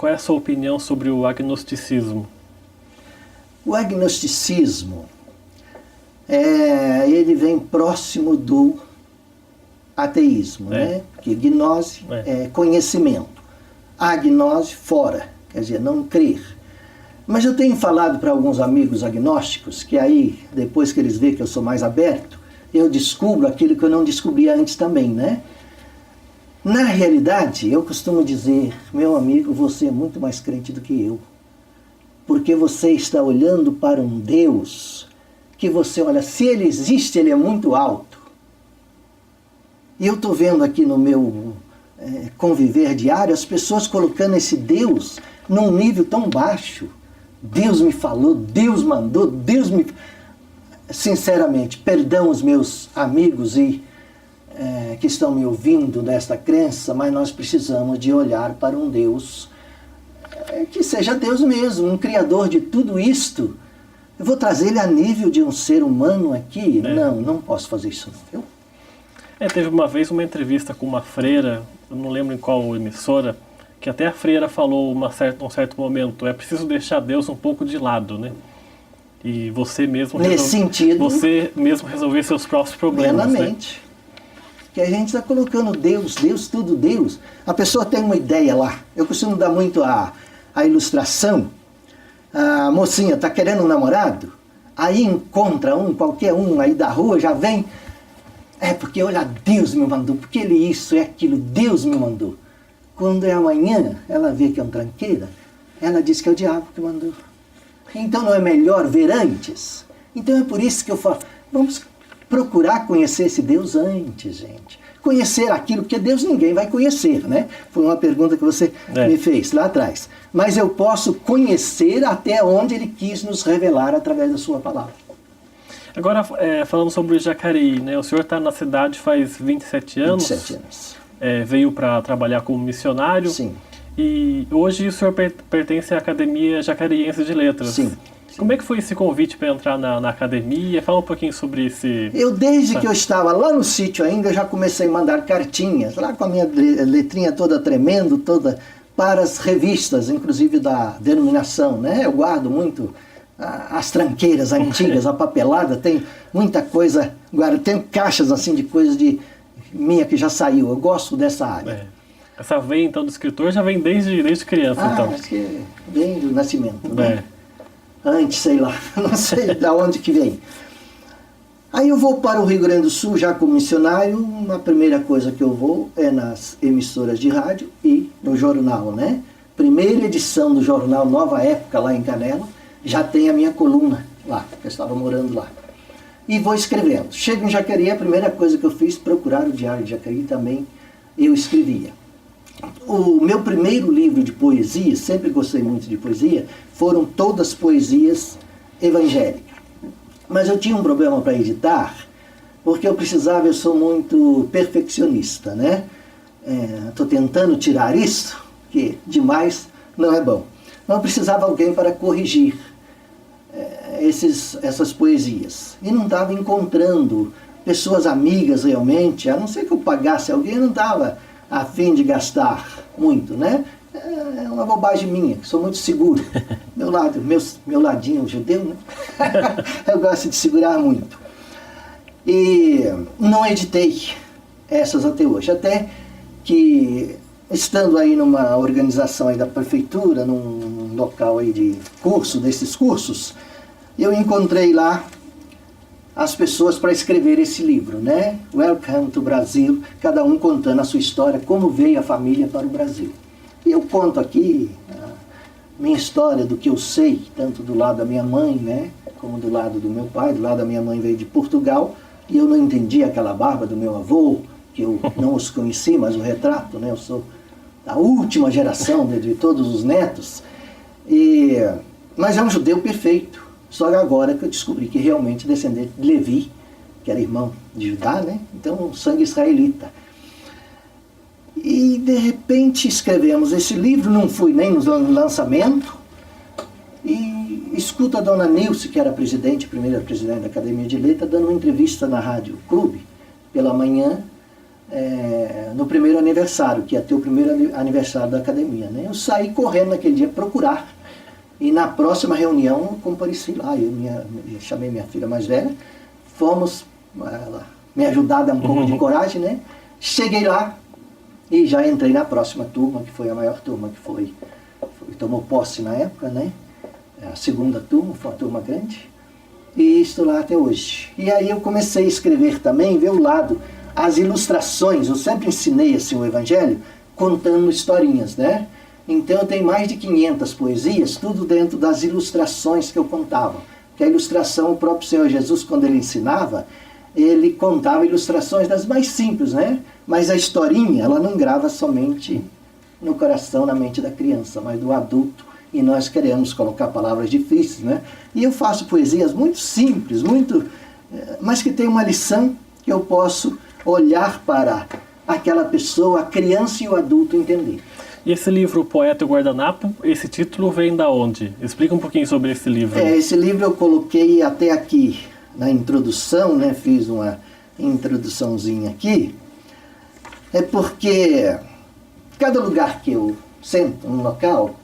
qual é a sua opinião sobre o agnosticismo? O agnosticismo, ele vem próximo do ateísmo, né? Porque gnose é conhecimento, agnose fora, quer dizer, não crer. Mas eu tenho falado para alguns amigos agnósticos, que aí, depois que eles veem que eu sou mais aberto, eu descubro aquilo que eu não descobria antes também, né? Na realidade, eu costumo dizer, meu amigo, você é muito mais crente do que eu. Porque você está olhando para um Deus que você olha, se ele existe, ele é muito alto. E eu estou vendo aqui no meu conviver diário as pessoas colocando esse Deus num nível tão baixo. Deus me falou, Deus mandou, Deus me... Sinceramente, perdão os meus amigos que estão me ouvindo desta crença, mas nós precisamos de olhar para um Deus que seja Deus mesmo, um criador de tudo isto. Eu vou trazer ele a nível de um ser humano aqui? Não posso fazer isso não. Teve uma vez uma entrevista com uma freira, eu não lembro em qual emissora, que até a freira falou um certo momento, é preciso deixar Deus um pouco de lado, né? E você mesmo resolver seus próprios problemas. Plenamente. Né? Que a gente está colocando Deus, tudo Deus. A pessoa tem uma ideia lá. Eu costumo dar muito a ilustração. A mocinha está querendo um namorado, aí encontra qualquer um aí da rua, já vem... porque olha, Deus me mandou, porque ele isso, aquilo, Deus me mandou. Quando é amanhã, ela vê que é um tranqueira, ela diz que é o diabo que mandou. Então não é melhor ver antes? Então é por isso que eu falo, vamos procurar conhecer esse Deus antes, gente. Conhecer aquilo que Deus ninguém vai conhecer, né? Foi uma pergunta que você me fez lá atrás. Mas eu posso conhecer até onde Ele quis nos revelar através da sua palavra. Agora, falando sobre o Jacareí, né? O senhor está na cidade faz 27 anos. 27 anos. Veio para trabalhar como missionário. Sim. E hoje o senhor pertence à Academia Jacareiense de Letras. Sim. Como é que foi esse convite para entrar na academia? Fala um pouquinho sobre esse... Desde que eu estava lá no sítio ainda, eu já comecei a mandar cartinhas, lá com a minha letrinha toda tremendo, toda para as revistas, inclusive da denominação, né? Eu guardo muito as tranqueiras antigas, a papelada, tem muita coisa, tem caixas assim de coisas minha que já saiu, eu gosto dessa área. Essa veia então do escritor já vem desde criança, então. Acho que vem do nascimento, né? Antes, sei lá, não sei de onde que vem. Aí eu vou para o Rio Grande do Sul já como missionário, a primeira coisa que eu vou é nas emissoras de rádio e no jornal, né? Primeira edição do jornal Nova Época, lá em Canela, já tem a minha coluna lá, que eu estava morando lá. E vou escrevendo. Chego em Jacareí, a primeira coisa que eu fiz, procurar o Diário de Jacareí também, eu escrevia. O meu primeiro livro de poesia, sempre gostei muito de poesia, foram todas poesias evangélicas. Mas eu tinha um problema para editar, porque eu sou muito perfeccionista, né? Estou tentando tirar isso, que demais não é bom. Então eu precisava de alguém para corrigir essas poesias. E não estava encontrando pessoas amigas realmente, a não ser que eu pagasse alguém, eu não estava a fim de gastar muito, né? É uma bobagem minha, sou muito seguro. Meu ladinho judeu, né? Eu gosto de segurar muito. E não editei essas até hoje. Até que, estando aí numa organização aí da prefeitura, num local aí de desses cursos, eu encontrei lá as pessoas para escrever esse livro, né? Welcome to Brasil, cada um contando a sua história, como veio a família para o Brasil. E eu conto aqui a minha história do que eu sei, tanto do lado da minha mãe, né? Como do lado do meu pai. Do lado da minha mãe veio de Portugal, e eu não entendi aquela barba do meu avô, que eu não os conheci, mas o retrato, né? Eu sou da última geração de todos os netos, mas é um judeu perfeito. Só que agora que eu descobri que realmente descendente de Levi, que era irmão de Judá, né? Então, sangue israelita. E, de repente, escrevemos esse livro, não fui nem no lançamento, e escuto a dona Nilce, que era primeira presidente da Academia de Letras, dando uma entrevista na Rádio Clube, pela manhã, no primeiro aniversário, que ia ter o primeiro aniversário da academia, né? Eu saí correndo naquele dia procurar, e na próxima reunião eu compareci lá. Eu chamei minha filha mais velha, fomos, ela me ajudar a dar um pouco de coragem, né? Cheguei lá e já entrei na próxima turma, que foi a maior turma, que tomou posse na época, né? A segunda turma, foi uma turma grande, e estou lá até hoje. E aí eu comecei a escrever também, ver o lado, as ilustrações. Eu sempre ensinei assim o Evangelho contando historinhas, né? Então eu tenho mais de 500 poesias, tudo dentro das ilustrações que eu contava. Porque a ilustração, o próprio Senhor Jesus, quando ele ensinava, ele contava ilustrações das mais simples, né? Mas a historinha, ela não grava somente no coração, na mente da criança, mas do adulto. E nós queremos colocar palavras difíceis, né? E eu faço poesias muito simples, mas que tem uma lição que eu posso olhar para aquela pessoa, a criança e o adulto entender. E esse livro, O Poeta e o Guardanapo, esse título vem da onde? Explica um pouquinho sobre esse livro. Esse livro eu coloquei até aqui na introdução, né? Fiz uma introduçãozinha aqui. É porque cada lugar que eu sento, num local,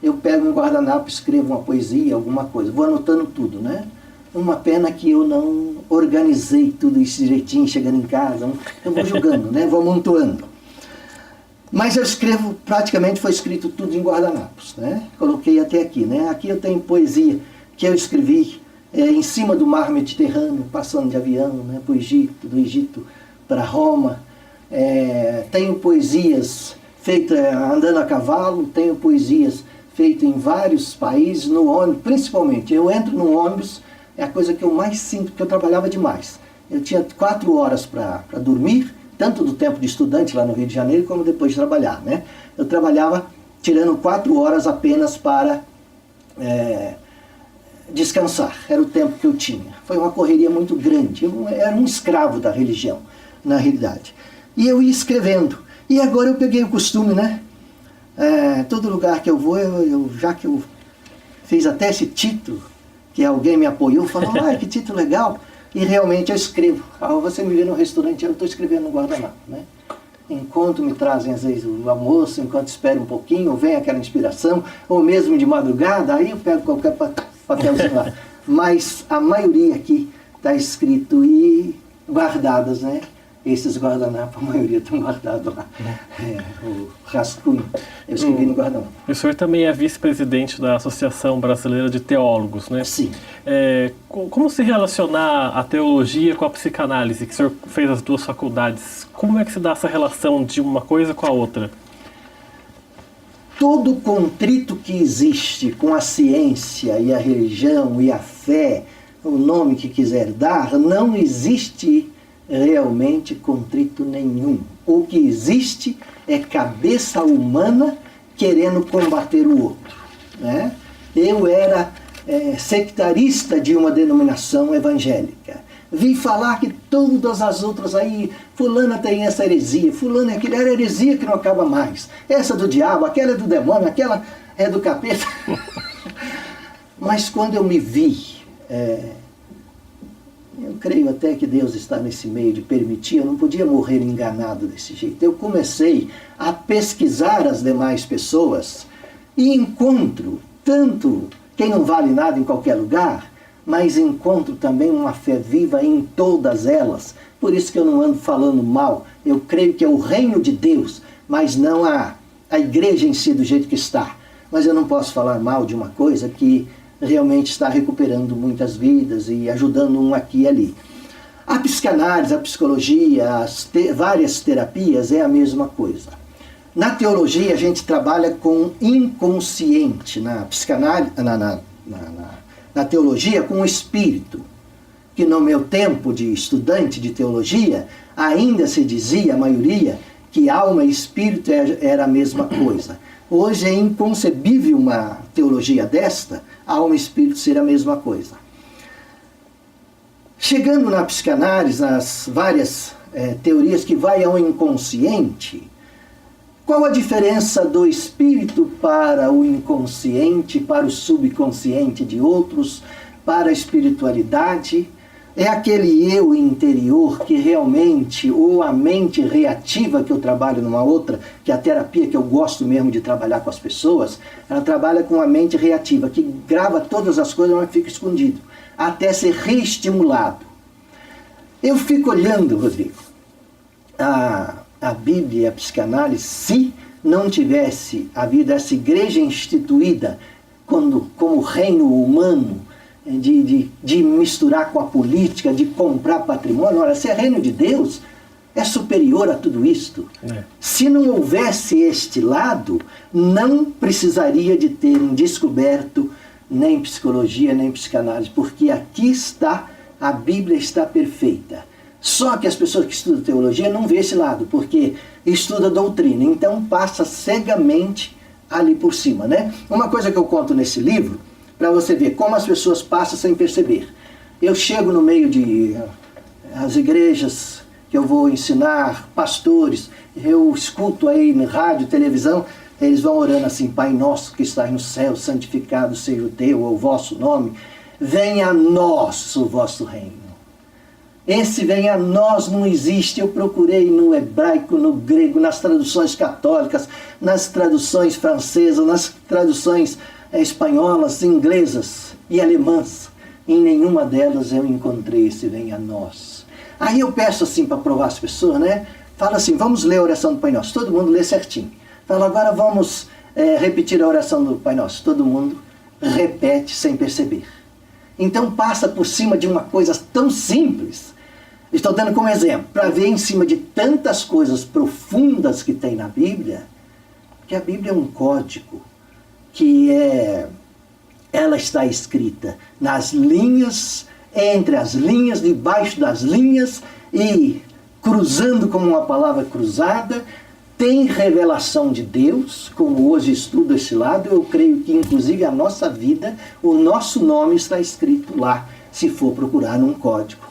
eu pego um guardanapo, escrevo uma poesia, alguma coisa. Vou anotando tudo, né? Uma pena que eu não organizei tudo isso direitinho, chegando em casa. Eu vou jogando, né? Vou amontoando. Mas eu escrevo, praticamente foi escrito tudo em guardanapos, né? Coloquei até aqui, né? Aqui eu tenho poesia que eu escrevi em cima do mar Mediterrâneo, passando de avião, né? Para o Egito, do Egito para Roma. Tenho poesias feitas andando a cavalo, tenho poesias feitas em vários países, no ônibus, principalmente. Eu entro no ônibus, é a coisa que eu mais sinto, porque eu trabalhava demais. Eu tinha 4 horas para dormir, tanto do tempo de estudante lá no Rio de Janeiro, como depois de trabalhar, né? Eu trabalhava tirando 4 horas apenas para descansar. Era o tempo que eu tinha. Foi uma correria muito grande. Eu era um escravo da religião, na realidade. E eu ia escrevendo. E agora eu peguei o costume, né? Todo lugar que eu vou, já que eu fiz até esse título, que alguém me apoiou, falou, que título legal. E realmente eu escrevo. Você me vê no restaurante, eu estou escrevendo no guardanapo, né? Enquanto me trazem, às vezes, o almoço, enquanto espero um pouquinho, vem aquela inspiração, ou mesmo de madrugada, aí eu pego qualquer papelzinho lá. Mas a maioria aqui está escrito e guardadas, né? Esses guardanapos, a maioria estão guardados lá. O rascunho, eu escrevi no guardanapo. O senhor também é vice-presidente da Associação Brasileira de Teólogos, né? Sim. Como se relacionar a teologia com a psicanálise, que o senhor fez as duas faculdades? Como é que se dá essa relação de uma coisa com a outra? Todo contrito que existe com a ciência e a religião e a fé, o nome que quiser dar, não existe realmente contrito nenhum. O que existe é cabeça humana querendo combater o outro, né? Eu era sectarista de uma denominação evangélica. Vi falar que todas as outras aí, fulana tem essa heresia, fulana é aquela heresia que não acaba mais. Essa é do diabo, aquela é do demônio, aquela é do capeta. Mas quando eu me vi, eu creio até que Deus está nesse meio de permitir, eu não podia morrer enganado desse jeito. Eu comecei a pesquisar as demais pessoas e encontro tanto quem não vale nada em qualquer lugar, mas encontro também uma fé viva em todas elas. Por isso que eu não ando falando mal. Eu creio que é o reino de Deus, mas não a igreja em si do jeito que está. Mas eu não posso falar mal de uma coisa que realmente está recuperando muitas vidas e ajudando um aqui e ali. A psicanálise, a psicologia, várias terapias é a mesma coisa. Na teologia a gente trabalha com inconsciente, na psicanálise, na teologia com o espírito, que no meu tempo de estudante de teologia ainda se dizia, a maioria, que alma e espírito era a mesma coisa. Hoje é inconcebível uma teologia desta, alma e espírito ser a mesma coisa. Chegando na psicanálise, nas várias teorias que vai ao inconsciente, qual a diferença do espírito para o inconsciente, para o subconsciente de outros, para a espiritualidade? É aquele eu interior que realmente, ou a mente reativa que eu trabalho numa outra, que é a terapia que eu gosto mesmo de trabalhar com as pessoas, ela trabalha com a mente reativa, que grava todas as coisas, mas fica escondido, até ser reestimulado. Eu fico olhando, Rodrigo, a Bíblia e a psicanálise, se não tivesse havido essa igreja instituída como reino humano, de misturar com a política, de comprar patrimônio. Olha, se é reino de Deus, é superior a tudo isto. Se não houvesse este lado, não precisaria de terem descoberto nem psicologia, nem psicanálise, porque aqui está, a Bíblia está perfeita. Só que as pessoas que estudam teologia não vê esse lado, porque estuda doutrina, então passa cegamente ali por cima, né? Uma coisa que eu conto nesse livro, para você ver como as pessoas passam sem perceber. Eu chego no meio de as igrejas que eu vou ensinar, pastores, eu escuto aí na rádio, televisão, eles vão orando assim: Pai nosso que estás no céu, santificado seja o teu ou o vosso nome, venha a nós o vosso reino. Esse venha a nós não existe. Eu procurei no hebraico, no grego, nas traduções católicas, nas traduções francesas, nas traduções espanholas, inglesas e alemãs. Em nenhuma delas eu encontrei esse venha a nós. Aí eu peço assim para provar as pessoas, né? Fala assim: vamos ler a oração do Pai Nosso. Todo mundo lê certinho. Fala: agora vamos repetir a oração do Pai Nosso. Todo mundo repete sem perceber. Então passa por cima de uma coisa tão simples. Estou dando como exemplo, para ver em cima de tantas coisas profundas que tem na Bíblia, que a Bíblia é um código, que ela está escrita nas linhas, entre as linhas, debaixo das linhas e cruzando como uma palavra cruzada. Tem revelação de Deus, como hoje estudo esse lado. Eu creio que inclusive a nossa vida, o nosso nome está escrito lá, se for procurar num código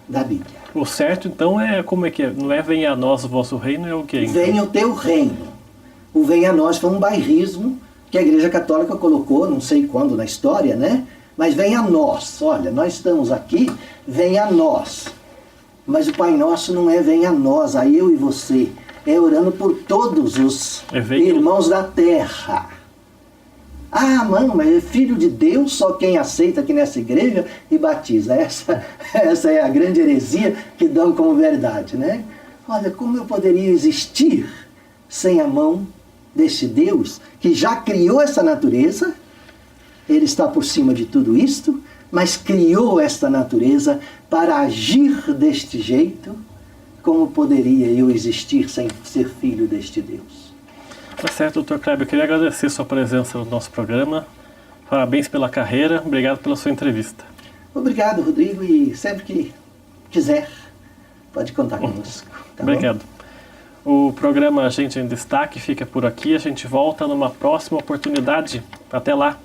da Bíblia. O certo então é, como é que é? Não é venha a nós o vosso reino, é o quê? Então? Venha o teu reino. O venha a nós foi um bairrismo que a Igreja Católica colocou, não sei quando na história, né? Mas venha a nós. Olha, nós estamos aqui, venha a nós. Mas o Pai Nosso não é venha a nós, a eu e você. É orando por todos os irmãos da terra. Ah, mano, mas é filho de Deus, só quem aceita aqui nessa igreja e batiza. Essa é a grande heresia que dão como verdade, né? Olha, como eu poderia existir sem a mão desse Deus que já criou essa natureza? Ele está por cima de tudo isto, mas criou esta natureza para agir deste jeito. Como poderia eu existir sem ser filho deste Deus? Tá certo, doutor Kleber. Eu queria agradecer sua presença no nosso programa. Parabéns pela carreira. Obrigado pela sua entrevista. Obrigado, Rodrigo. E sempre que quiser, pode contar conosco. Tá Obrigado. Bom? O programa Gente em Destaque fica por aqui. A gente volta numa próxima oportunidade. Até lá.